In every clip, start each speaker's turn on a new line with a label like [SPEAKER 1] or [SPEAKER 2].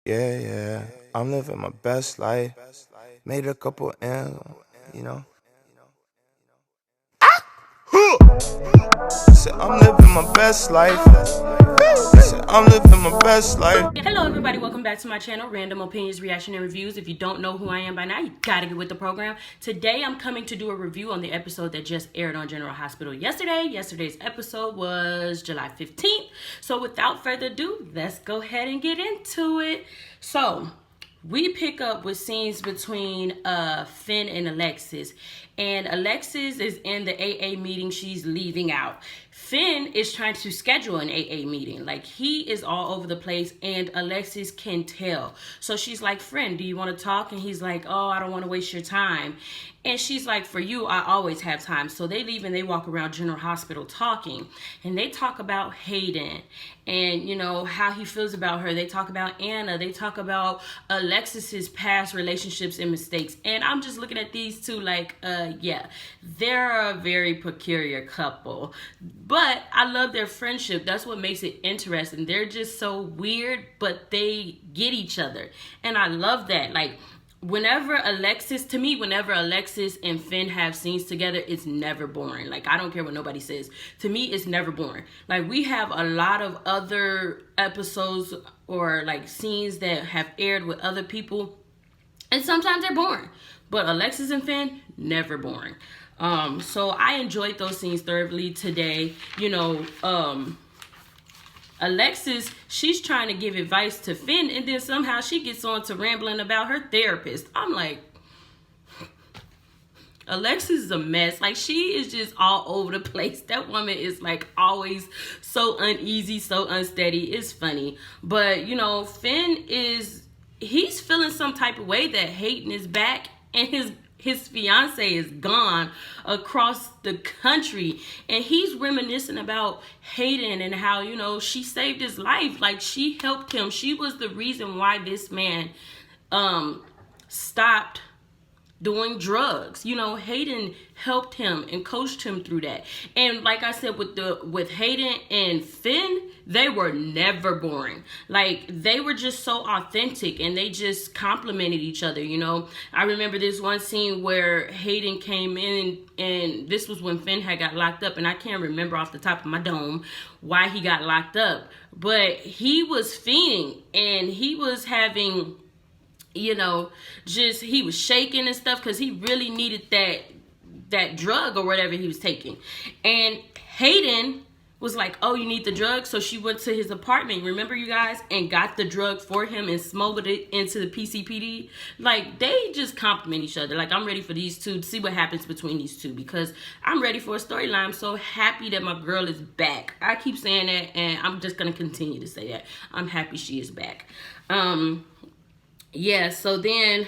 [SPEAKER 1] Yeah, I'm living my best life. Made a couple M's, you know. Said I'm living my best life. Said I'm living my best life.
[SPEAKER 2] Hello everybody, welcome back to my channel, Random Opinions, Reaction, and Reviews. If you don't know who I am by now, you gotta get with the program. Today I'm coming to do a review on the episode that just aired on General Hospital yesterday. Yesterday's episode was July 15th. So without further ado, let's go ahead and get into it. So we pick up with scenes between Finn and Alexis. And Alexis is in the AA meeting. She's leaving out. Finn is trying to schedule an AA meeting. Like, he is all over the place, and Alexis can tell. So she's like, friend, do you want to talk? And he's like, oh, I don't want to waste your time. And she's like, for you, I always have time. So they leave and they walk around General Hospital talking. And they talk about Hayden and, you know, how he feels about her. They talk about Anna. They talk about Alexis's past relationships and mistakes. And I'm just looking at these two like, yeah, they're a very peculiar couple. But I love their friendship. That's what makes it interesting. They're just so weird, but they get each other. And I love that. Like, whenever Alexis and Finn have scenes together, it's never boring. Like, I don't care what nobody says. To me, it's never boring. Like, we have a lot of other episodes or like scenes that have aired with other people, and sometimes they're boring. But Alexis and Finn, never boring. So I enjoyed those scenes thoroughly today. You know, Alexis, she's trying to give advice to Finn, and then somehow she gets on to rambling about her therapist. I'm like, Alexis is a mess. Like, she is just all over the place. That woman is like always so uneasy, so unsteady. It's funny. But, you know, Finn he's feeling some type of way that Hayden is back and his fiance is gone across the country, and he's reminiscing about Hayden and how, you know, she saved his life. Like, she helped him. She was the reason why this man stopped doing drugs. You know, Hayden helped him and coached him through that. And like I said, with Hayden and Finn, they were never boring. Like, they were just so authentic, and they just complimented each other. You know, I remember this one scene where Hayden came in, and this was when Finn had got locked up, and I can't remember off the top of my dome why he got locked up, but he was fiending, and he was having, you know, just, he was shaking and stuff because he really needed that drug or whatever he was taking. And Hayden was like, oh, you need the drug? So she went to his apartment, remember, you guys, and got the drug for him and smuggled it into the PCPD. Like, they just compliment each other. Like, I'm ready for these two to see what happens between these two, because I'm ready for a storyline. I'm so happy that my girl is back. I keep saying that, and I'm just going to continue to say that. I'm happy she is back. Yeah, so then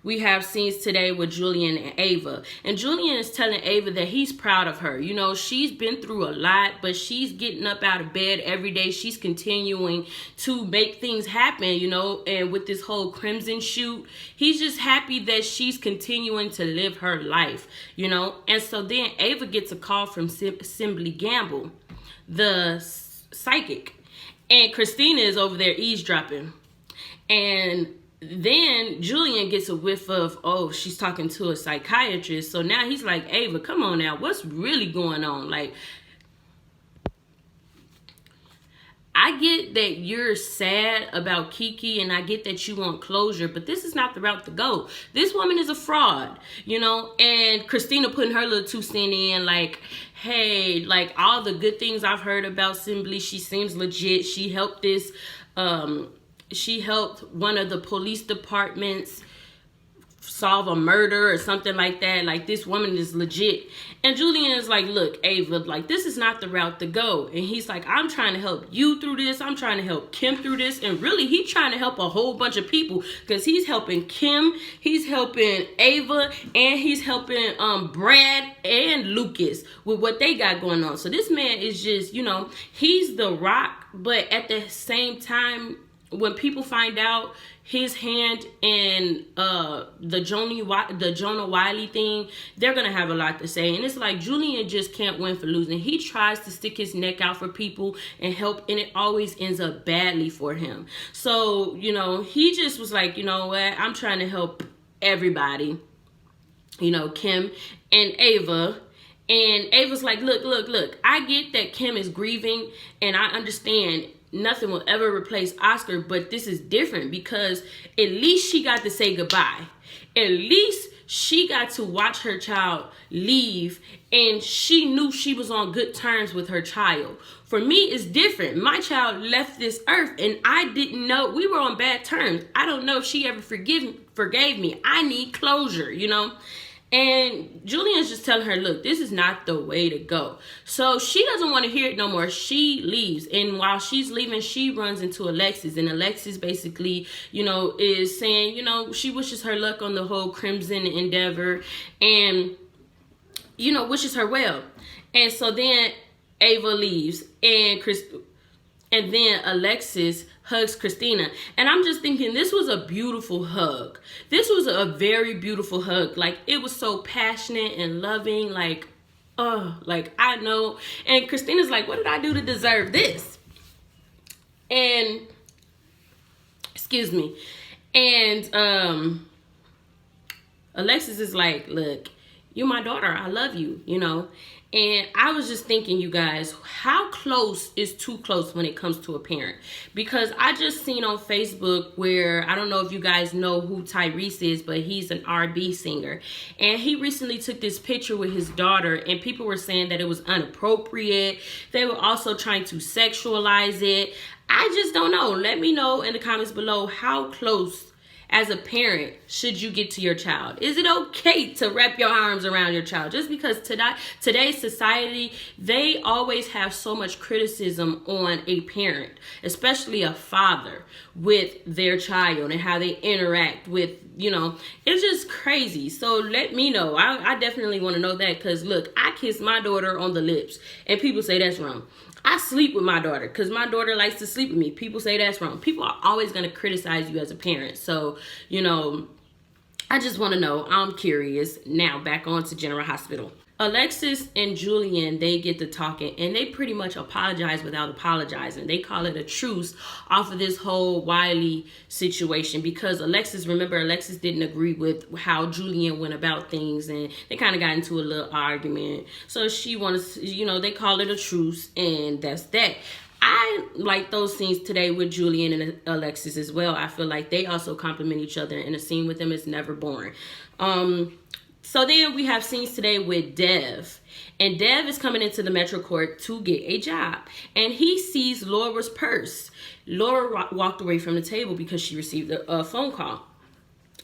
[SPEAKER 2] we have scenes today with Julian and Ava. And Julian is telling Ava that he's proud of her. You know, she's been through a lot, but she's getting up out of bed every day. She's continuing to make things happen, you know, and with this whole Crimson shoot, he's just happy that she's continuing to live her life, you know. And so then Ava gets a call from Assembly Gamble, the psychic, and Kristina is over there eavesdropping. And then Julian gets a whiff of, oh, she's talking to a psychiatrist. So now he's like, Ava, come on now. What's really going on? Like, I get that you're sad about Kiki, and I get that you want closure, but this is not the route to go. This woman is a fraud, you know, and Kristina putting her little 2 cents in, like, hey, like, all the good things I've heard about Assembly, she seems legit. She helped she helped one of the police departments solve a murder or something like that. Like, this woman is legit. And Julian is like, look, Ava, like, this is not the route to go. And he's like, I'm trying to help you through this. I'm trying to help Kim through this. And really, he's trying to help a whole bunch of people, because he's helping Kim, he's helping Ava, and he's helping Brad and Lucas with what they got going on. So this man is just, you know, he's the rock, but at the same time, when people find out his hand in the Jonah Wiley thing, they're gonna have a lot to say. And it's like Julian just can't win for losing. He tries to stick his neck out for people and help, and it always ends up badly for him. So, you know, he just was like, you know what, I'm trying to help everybody, you know, Kim and Ava. And Ava's like, look, I get that Kim is grieving, and I understand nothing will ever replace Oscar, but this is different because at least she got to say goodbye. At least she got to watch her child leave, and she knew she was on good terms with her child. For me, it's different. My child left this earth, and I didn't know. We were on bad terms. I don't know if she ever forgave me. I need closure, you know? And Julian's just telling her, look, this is not the way to go. So she doesn't want to hear it no more. She leaves. And while she's leaving, she runs into Alexis. And Alexis basically, you know, is saying, you know, she wishes her luck on the whole Crimson endeavor. And, you know, wishes her well. And so then Ava leaves. And then Alexis hugs Kristina. And I'm just thinking, this was a beautiful hug. This was a very beautiful hug. Like, it was so passionate and loving. Like, I know. And Kristina's like, what did I do to deserve this? And, excuse me. And Alexis is like, look, you're my daughter. I love you, you know. And I was just thinking, you guys, how close is too close when it comes to a parent? Because I just seen on Facebook where, I don't know if you guys know who Tyrese is, but he's an R&B singer. And he recently took this picture with his daughter, and people were saying that it was inappropriate. They were also trying to sexualize it. I just don't know. Let me know in the comments below, how close as a parent should you get to your child? Is it okay to wrap your arms around your child? Just because today's society, they always have so much criticism on a parent, especially a father, with their child and how they interact with, you know, it's just crazy. So let me know. I definitely want to know that, because look, I kiss my daughter on the lips and people say that's wrong. I sleep with my daughter because my daughter likes to sleep with me. People say that's wrong. People are always going to criticize you as a parent. So, you know, I just want to know. I'm curious. Now, back on to General Hospital. Alexis and Julian, they get to talking, and they pretty much apologize without apologizing. They call it a truce off of this whole Wiley situation, because Alexis didn't agree with how Julian went about things, and they kind of got into a little argument. So she wants, you know, they call it a truce, and that's that. I like those scenes today with Julian and Alexis as well. I feel like they also complement each other, and a scene with them is never boring. So then we have scenes today with Dev. And Dev is coming into the Metro Court to get a job. And he sees Laura's purse. Laura walked away from the table because she received a phone call.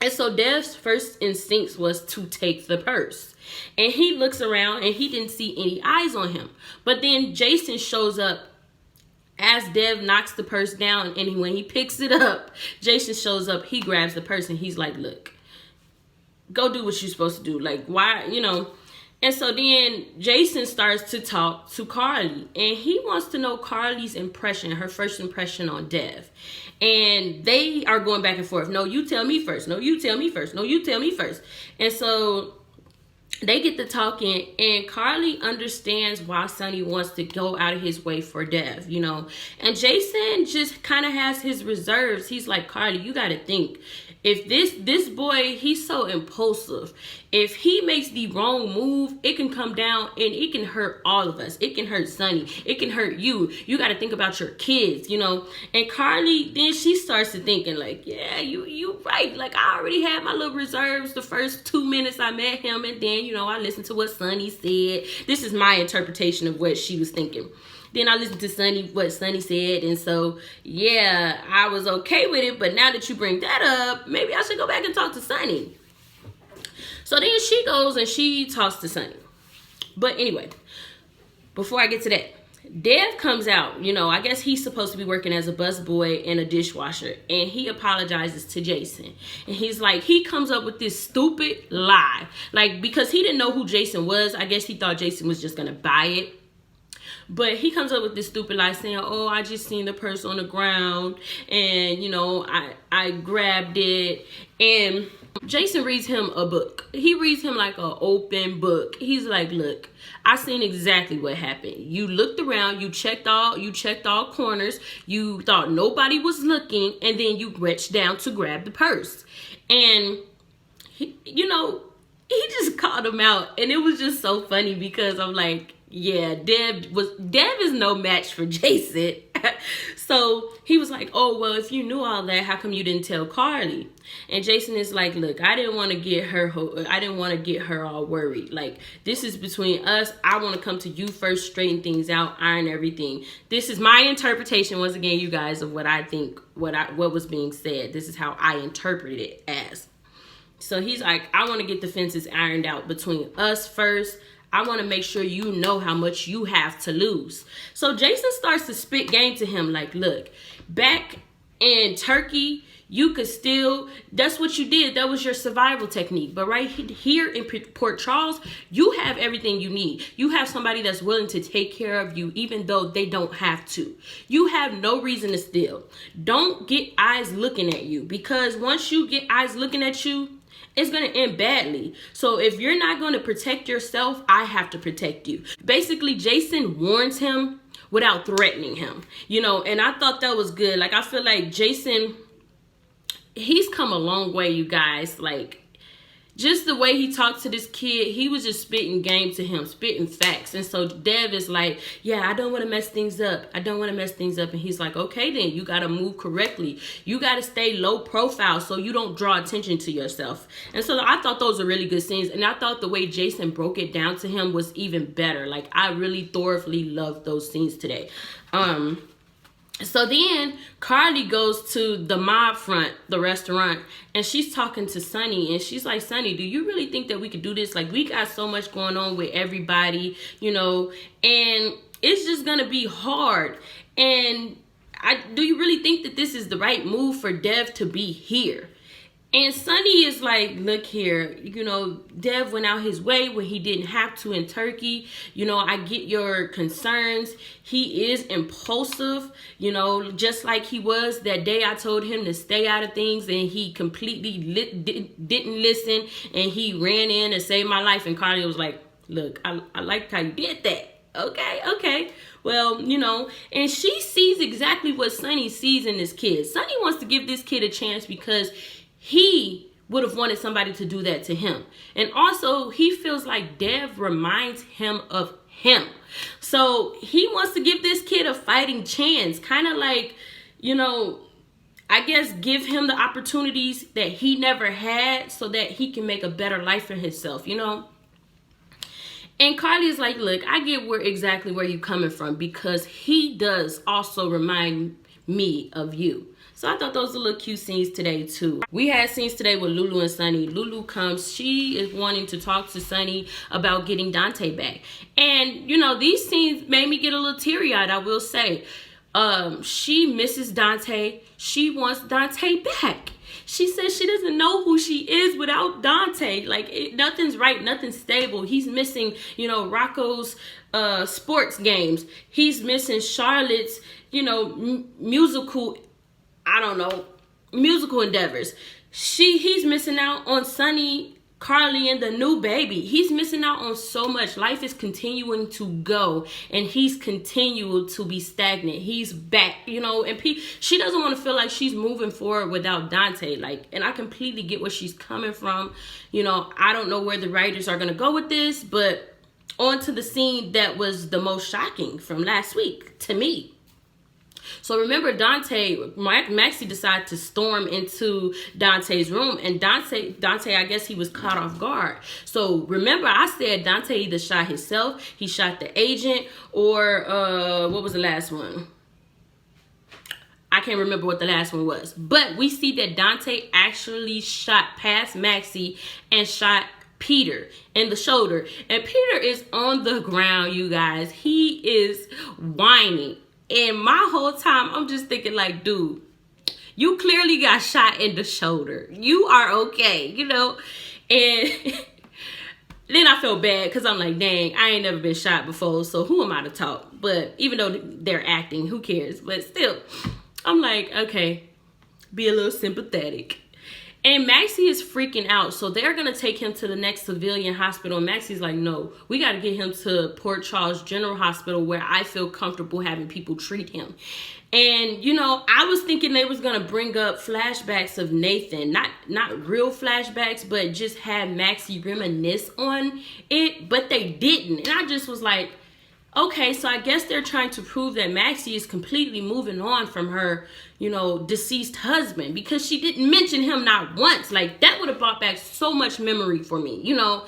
[SPEAKER 2] And so Dev's first instinct was to take the purse. And he looks around and he didn't see any eyes on him. But then Jason shows up as Dev knocks the purse down. And when he picks it up, Jason shows up. He grabs the purse and he's like, look, go do what you're supposed to do. Like, why, you know? And so then Jason starts to talk to Cardi, and he wants to know Cardi's impression, her first impression on Dev. And they are going back and forth. No, you tell me first. No, you tell me first. No, you tell me first. And so they get to talking, and Cardi understands why Sonny wants to go out of his way for Dev, you know. And Jason just kind of has his reserves. He's like, Cardi, you got to think. If this boy, he's so impulsive. If he makes the wrong move, it can come down and it can hurt all of us. It can hurt Sonny. It can hurt you. You got to think about your kids, you know. And Cardi, then she starts to thinking like, yeah, you right. Like, I already had my little reserves the first 2 minutes I met him. And then, you know, I listened to what Sonny said. This is my interpretation of what she was thinking. Then I listened to what Sonny said, and so, yeah, I was okay with it, but now that you bring that up, maybe I should go back and talk to Sonny. So then she goes and she talks to Sonny. But anyway, before I get to that, Dev comes out, you know, I guess he's supposed to be working as a busboy and a dishwasher, and he apologizes to Jason. And he's like, he comes up with this stupid lie. Like, because he didn't know who Jason was, I guess he thought Jason was just going to buy it. But he comes up with this stupid lie saying, oh, I just seen the purse on the ground and, you know, I grabbed it. And Jason reads him a book. He reads him like an open book. He's like, look, I seen exactly what happened. You looked around, you checked all corners, you thought nobody was looking, and then you reached down to grab the purse. And he, you know, he just called him out, and it was just so funny because I'm like, yeah, Dev is no match for Jason. So he was like, oh, well, if you knew all that, how come you didn't tell Cardi? And Jason is like, look, I didn't want to get her all worried. Like, this is between us. I want to come to you first, straighten things out, iron everything. This is my interpretation, once again, you guys, of what I think, what was being said. This is how I interpret it as. So he's like, I want to get the fences ironed out between us first. I want to make sure you know how much you have to lose. So Jason starts to spit game to him like, look, back in Turkey, you could still, that's what you did. That was your survival technique. But right here in Port Charles, you have everything you need. You have somebody that's willing to take care of you, even though they don't have to. You have no reason to steal. Don't get eyes looking at you, because once you get eyes looking at you, it's going to end badly. So if you're not going to protect yourself, I have to protect you. Basically, Jason warns him without threatening him, you know, and I thought that was good. Like, I feel like Jason, he's come a long way, you guys. Like, just the way he talked to this kid, he was just spitting game to him, spitting facts. And so Dev is like, yeah, I don't want to mess things up. I don't want to mess things up. And he's like, okay, then you got to move correctly. You got to stay low profile so you don't draw attention to yourself. And so I thought those were really good scenes. And I thought the way Jason broke it down to him was even better. Like, I really thoroughly loved those scenes today. So then Cardi goes to the mob front, the restaurant, and she's talking to Sonny, and she's like, Sonny, do you really think that we could do this? Like, we got so much going on with everybody, you know, and it's just gonna be hard. And do you really think that this is the right move for Dev to be here? And Sonny is like, look here, you know, Dev went out his way when he didn't have to in Turkey. You know, I get your concerns. He is impulsive, you know, just like he was that day I told him to stay out of things, and he completely didn't listen, and he ran in and saved my life. And Cardi was like, look, I liked how you did that. Okay. Well, you know, and she sees exactly what Sonny sees in this kid. Sonny wants to give this kid a chance because he would have wanted somebody to do that to him. And also, he feels like Dev reminds him of him. So he wants to give this kid a fighting chance. Kind of like, you know, I guess give him the opportunities that he never had so that he can make a better life for himself, you know. And Cardi is like, look, I get exactly where you're coming from, because he does also remind me of you. So I thought those were little cute scenes today too. We had scenes today with Lulu and Sonny. Lulu comes, she is wanting to talk to Sonny about getting Dante back. And you know, these scenes made me get a little teary-eyed, I will say. She misses Dante. She wants Dante back. She says she doesn't know who she is without Dante. Like, nothing's right, nothing's stable. He's missing, you know, Rocco's sports games. He's missing Charlotte's, you know, musical endeavors. He's missing out on Sonny, Carly, and the new baby. He's missing out on so much. Life is continuing to go, and he's continued to be stagnant. He's back, you know, and she doesn't want to feel like she's moving forward without Dante. Like, and I completely get where she's coming from. You know, I don't know where the writers are going to go with this, but on to the scene that was the most shocking from last week to me. So remember, Maxie decided to storm into Dante's room, and Dante, I guess he was caught off guard. So remember, I said Dante either shot himself, he shot the agent, or what was the last one? I can't remember what the last one was. But we see that Dante actually shot past Maxie and shot Peter in the shoulder. And Peter is on the ground, you guys. He is whining. And my whole time, I'm just thinking like, dude, you clearly got shot in the shoulder. You are okay, you know? And then I felt bad because I'm like, dang, I ain't never been shot before, so who am I to talk? But even though they're acting, who cares? But still, I'm like, okay, be a little sympathetic. And Maxie is freaking out, so they're going to take him to the next civilian hospital. And Maxie's like, no, we got to get him to Port Charles General Hospital where I feel comfortable having people treat him. And, you know, I was thinking they was going to bring up flashbacks of Nathan. Not real flashbacks, but just have Maxie reminisce on it. But they didn't. And I just was like, okay, so I guess they're trying to prove that Maxie is completely moving on from her, you know, deceased husband, because she didn't mention him not once. Like, that would have brought back so much memory for me, you know,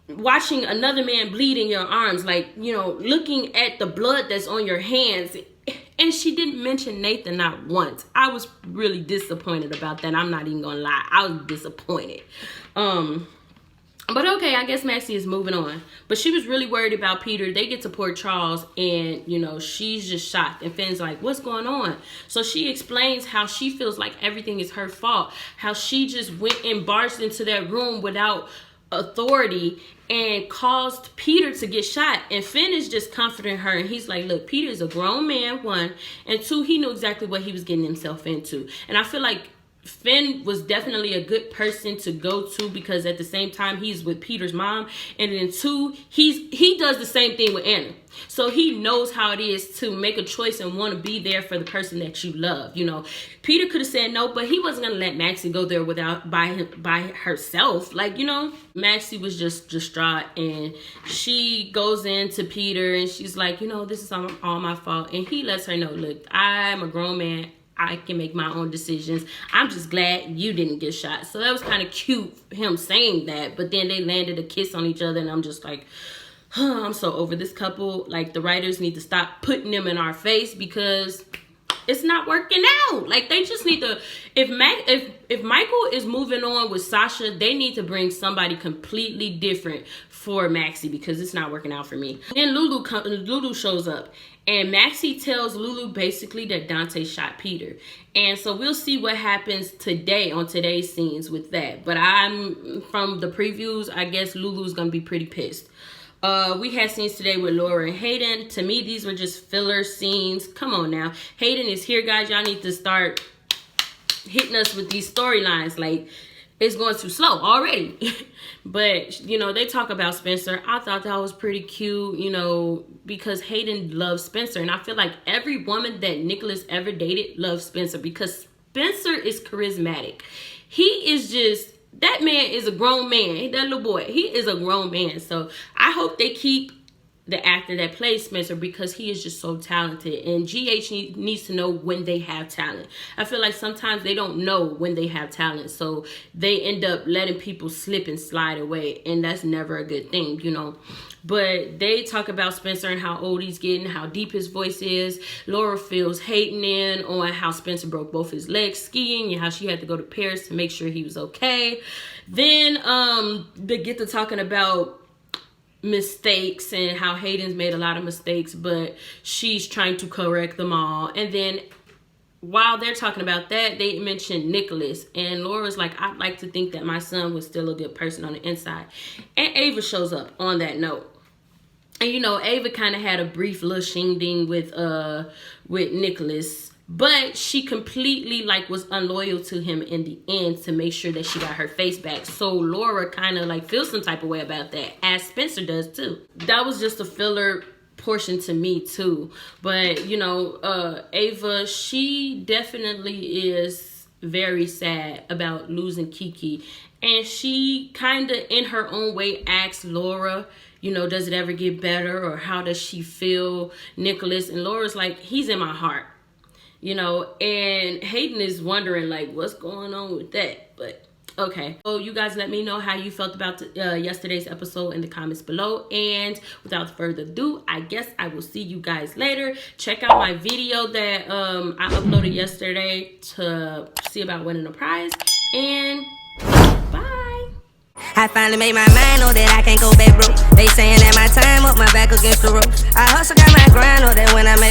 [SPEAKER 2] watching another man bleed in your arms, like, you know, looking at the blood that's on your hands. And she didn't mention Nathan not once. I was really disappointed about that. I'm not even gonna lie. I was disappointed. But okay, I guess Maxie is moving on. But she was really worried about Peter. They get to Port Charles and, you know, she's just shocked. And Finn's like, what's going on? So she explains how she feels like everything is her fault. How she just went and barged into that room without authority and caused Peter to get shot. And Finn is just comforting her. And he's like, look, Peter's a grown man, one. And two, he knew exactly what he was getting himself into. And I feel like Finn was definitely a good person to go to, because at the same time he's with Peter's mom, and then two, he does the same thing with Anna, so he knows how it is to make a choice and want to be there for the person that you love. You know, Peter could have said no, but he wasn't gonna let Maxie go there without by herself. Like, you know, Maxie was just distraught, and she goes into Peter and she's like, you know, this is all my fault, and he lets her know, look, I'm a grown man, I can make my own decisions. I'm just glad you didn't get shot. So that was kind of cute, him saying that. But then they landed a kiss on each other, and I'm just like, I'm so over this couple. Like, the writers need to stop putting them in our face, because it's not working out. Like, they just need to, if Michael is moving on with Sasha, they need to bring somebody completely different for Maxie, because it's not working out for me. Then Lulu shows up, and Maxie tells Lulu basically that Dante shot Peter. And so we'll see what happens today on today's scenes with that. But from the previews, I guess Lulu's gonna be pretty pissed. We had scenes today with Laura and Hayden. To me, these were just filler scenes. Come on now. Hayden is here, guys. Y'all need to start hitting us with these storylines. Like, it's going too slow already. But, you know, they talk about Spencer. I thought that was pretty cute, you know, because Hayden loves Spencer. And I feel like every woman that Nicholas ever dated loves Spencer, because Spencer is charismatic. He is just, that man is a grown man. That little boy, he is a grown man. So I hope they keep the actor that plays Spencer, because he is just so talented, and GH needs to know when they have talent. I feel like sometimes they don't know when they have talent, so they end up letting people slip and slide away, and that's never a good thing, you know. But they talk about Spencer and how old he's getting, how deep his voice is. Laura fills Hayden in on how Spencer broke both his legs skiing and how she had to go to Paris to make sure he was okay. Then they get to talking about mistakes and how Hayden's made a lot of mistakes, but she's trying to correct them all. And then while they're talking about that, they mentioned Nicholas, and Laura's like, I'd like to think that my son was still a good person on the inside. And Ava shows up on that note. And, you know, Ava kind of had a brief little shing-ding with Nicholas, but she completely, like, was unloyal to him in the end to make sure that she got her face back. So Laura kind of, like, feels some type of way about that, as Spencer does, too. That was just a filler portion to me, too. But, you know, Ava, she definitely is very sad about losing Kiki. And she kind of, in her own way, asks Laura, you know, does it ever get better? Or how does she feel Nicholas? And Laura's like, he's in my heart. You know, and Hayden is wondering, like, what's going on with that? But, okay. So, you guys let me know how you felt about yesterday's episode in the comments below. And without further ado, I guess I will see you guys later. Check out my video that I uploaded yesterday to see about winning a prize. And bye.
[SPEAKER 3] I finally made my mind, know that I can't go back broke. They saying that my time up, my back against the ropes. I hustle, got my grind, know that when I make